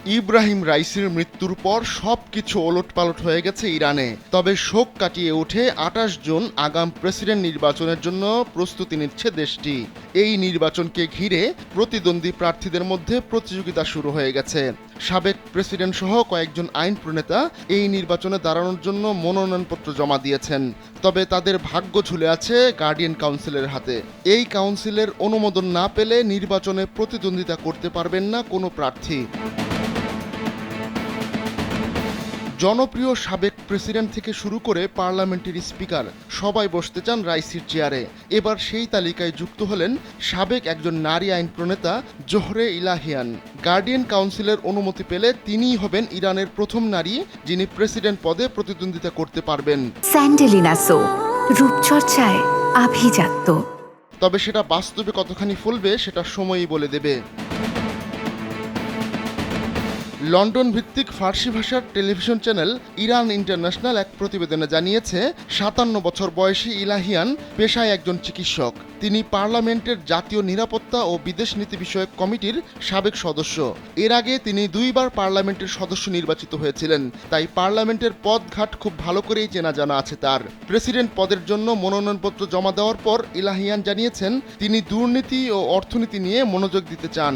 ইব্রাহিম রাইসির মৃত্যুর পর সবকিছু ওলটপালট হয়ে গেছে ইরানে। তবে শোক কাটিয়ে উঠে ২৮ জুন আগাম প্রেসিডেন্ট নির্বাচনের জন্য প্রস্তুতি নিচ্ছে দেশটি। এই নির্বাচনকে ঘিরে প্রতিদ্বন্দ্বী প্রার্থীদের মধ্যে প্রতিযোগিতা শুরু হয়ে গেছে। সাবেক প্রেসিডেন্ট সহ কয়েকজন আইন প্রণেতা এই নির্বাচনে দাঁড়ানোর জন্য মনোনয়নপত্র জমা দিয়েছেন। তবে তাদের ভাগ্য ঝুলে আছে গার্ডিয়ান কাউন্সিলের হাতে। এই কাউন্সিলের অনুমোদন না পেলে নির্বাচনে প্রতিদ্বন্দ্বিতা করতে পারবেন না কোনো প্রার্থী। জনপ্রিয় সাবেক প্রেসিডেন্ট থেকে শুরু করে পার্লামেন্টের স্পিকার সবাই বসতে চান রাইসির চেয়ারে। এবার সেই তালিকায় যুক্ত হলেন সাবেক একজন নারী আইন প্রণেতা জোহরে ইলাহিয়ান। গার্ডিয়ান কাউন্সিলের অনুমতি পেলে তিনিই হবেন ইরানের প্রথম নারী যিনি প্রেসিডেন্ট পদে প্রতিদ্বন্দ্বিতা করতে পারবেন। স্যান্ডেলিনা সো, রূপচর্চায় আভিজাত্য। তবে সেটা বাস্তবে কতখানি ফলবে সেটা সময়ই বলে দেবে। লন্ডন ভিত্তিক ফার্সি ভাষার টেলিভিশন চ্যানেল ইরান ইন্টারন্যাশনাল এক প্রতিবেদনে জানিয়েছে ৫৭ বছর বয়সী ইলাহিয়ান পেশায় একজন চিকিৎসক। তিনি পার্লামেন্টের জাতীয় নিরাপত্তা ও বিদেশ নীতি বিষয়ক কমিটির সাবেক সদস্য। এর আগে তিনি ২ বার পার্লামেন্টের সদস্য নির্বাচিত হয়েছিলেন, তাই পার্লামেন্টের পদঘাট খুব ভালো করেই চেনা জানা আছে তার। প্রেসিডেন্ট পদের জন্য মনোনয়নপত্র জমা দেওয়ার পর ইলাহিয়ান জানিয়েছেন তিনি দুর্নীতি ও অর্থনীতি নিয়ে মনোযোগ দিতে চান।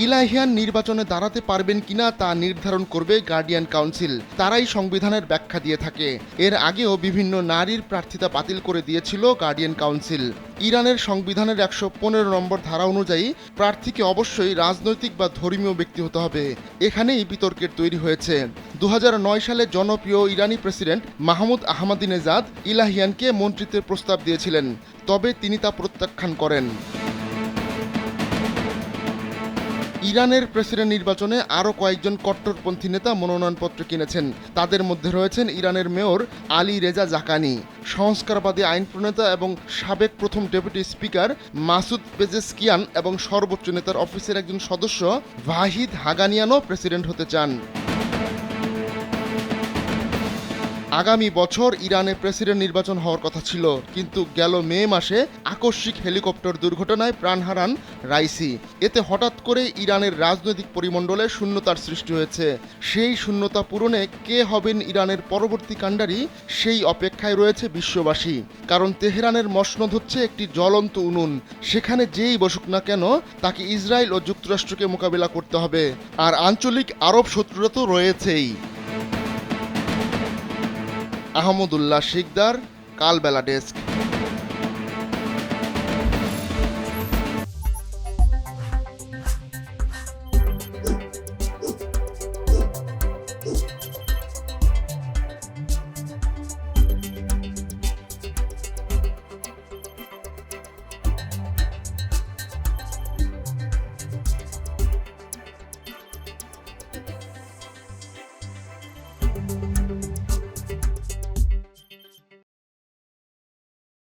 ইলাহিয়ান নির্বাচনে দাঁড়াতে পারবেন কিনা তা নির্ধারণ করবে গার্ডিয়ান কাউন্সিল। তারাই সংবিধানের ব্যাখ্যা দিয়ে থাকে। এর আগেও বিভিন্ন নারীর প্রার্থিতা বাতিল করে দিয়েছিল গার্ডিয়ান কাউন্সিল। ইরানের সংবিধানের ১১৫ নম্বর ধারা অনুযায়ী প্রার্থীকে অবশ্যই রাজনৈতিক বা ধর্মীয় ব্যক্তি হতে হবে। এখানেই বিতর্কের তৈরি হয়েছে। ২০০৯ সালে জনপ্রিয় ইরানি প্রেসিডেন্ট মাহমুদ আহমাদিনেজাদ ইলাহিয়ানকে মন্ত্রিত্বের প্রস্তাব দিয়েছিলেন, তবে তিনি তা প্রত্যাখ্যান করেন। ইরানের প্রেসিডেন্ট নির্বাচনে আরও কয়েকজন কট্টরপন্থী নেতা মনোনয়নপত্র কিনেছেন। তাদের মধ্যে রয়েছেন ইরানের মেয়র আলী রেজা জাকানি, সংস্কারবাদী আইন প্রণেতা এবং সাবেক প্রথম ডেপুটি স্পিকার মাসুদ পেজেশকিয়ান এবং সর্বোচ্চ নেতার অফিসের একজন সদস্য ভাহিদ হাগানিয়ানও প্রেসিডেন্ট হতে চান। আগামী বছর ইরানে প্রেসিডেন্ট নির্বাচন হওয়ার কথা ছিল, কিন্তু গেল মে মাসে আকস্মিক হেলিকপ্টার দুর্ঘটনায় প্রাণ হারান রাইসি। এতে হঠাৎ করে ইরানের রাজনৈতিক পরিমণ্ডলে শূন্যতার সৃষ্টি হয়েছে। সেই শূন্যতা পূরণে কে হবেন ইরানের পরবর্তী কাণ্ডারি, সেই অপেক্ষায় রয়েছে বিশ্ববাসী। কারণ তেহরানের মসনদ হচ্ছে একটি জ্বলন্ত উনুন। সেখানে যেই বসুক না কেন তাকে ইসরায়েল ও যুক্তরাষ্ট্রকে মোকাবিলা করতে হবে। আর আঞ্চলিক আরব শত্রুরা তো রয়েছেই। আহমদুল্লাহ শিকদার, কালবেলা ডেস্ক।